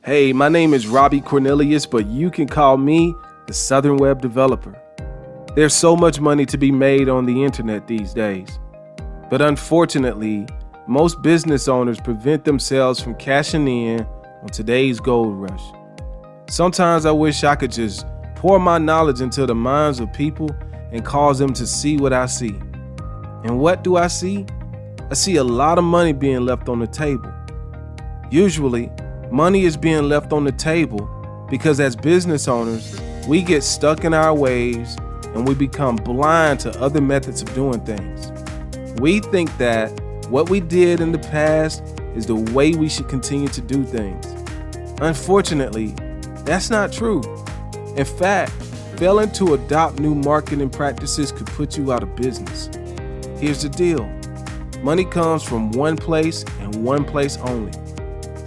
Hey, my name is Robbie Cornelius, but you can call me the Southern Web Developer. There's so much money to be made on the internet these days. But unfortunately, most business owners prevent themselves from cashing in on today's gold rush. Sometimes I wish I could just pour my knowledge into the minds of people and cause them to see what I see. And what do I see? I see a lot of money being left on the table. Usually, money is being left on the table because as business owners, we get stuck in our ways and we become blind to other methods of doing things. We think that what we did in the past is the way we should continue to do things. Unfortunately, that's not true. In fact, failing to adopt new marketing practices could put you out of business. Here's the deal. Money comes from one place and one place only.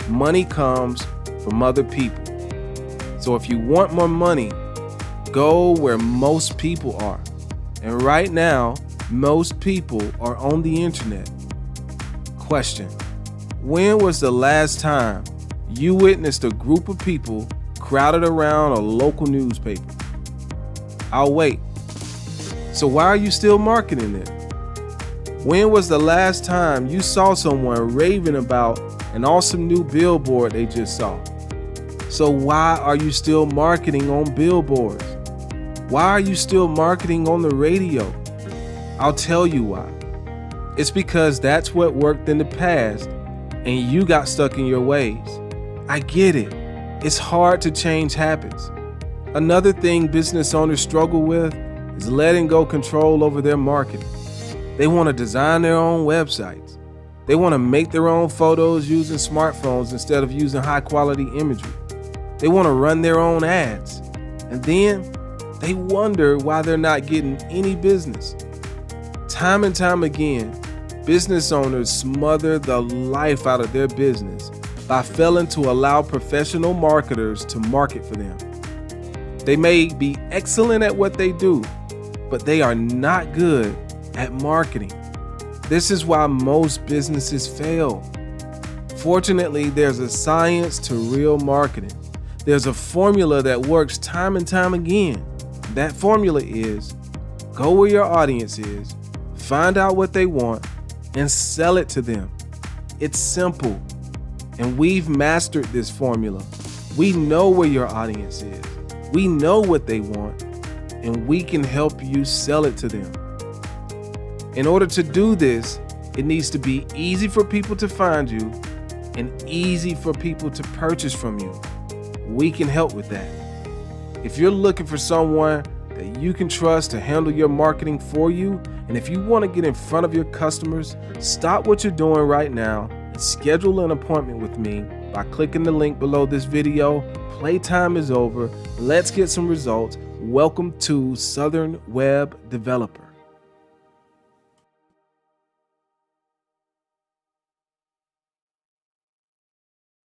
Money comes from other people. So if you want more money, go where most people are. And right now, most people are on the internet. Question: when was the last time you witnessed a group of people crowded around a local newspaper? I'll wait. So why are you still marketing it? When was the last time you saw someone raving about an awesome new billboard they just saw? So why are you still marketing on billboards? Why are you still marketing on the radio? I'll tell you why. It's because that's what worked in the past and you got stuck in your ways. I get it. It's hard to change habits. Another thing business owners struggle with is letting go control over their marketing. They want to design their own websites. They want to make their own photos using smartphones instead of using high quality imagery. They want to run their own ads. And then they wonder why they're not getting any business. Time and time again, business owners smother the life out of their business by failing to allow professional marketers to market for them. They may be excellent at what they do, but they are not good at marketing. This is why most businesses fail. Fortunately, there's a science to real marketing. There's a formula that works time and time again. That formula is go where your audience is, find out what they want, and sell it to them. It's simple. And we've mastered this formula. We know where your audience is. We know what they want, and we can help you sell it to them. In order to do this, it needs to be easy for people to find you and easy for people to purchase from you. We can help with that. If you're looking for someone that you can trust to handle your marketing for you, and if you want to get in front of your customers, stop what you're doing right now and schedule an appointment with me by clicking the link below this video. Playtime is over. Let's get some results. Welcome to Southern Web Developer.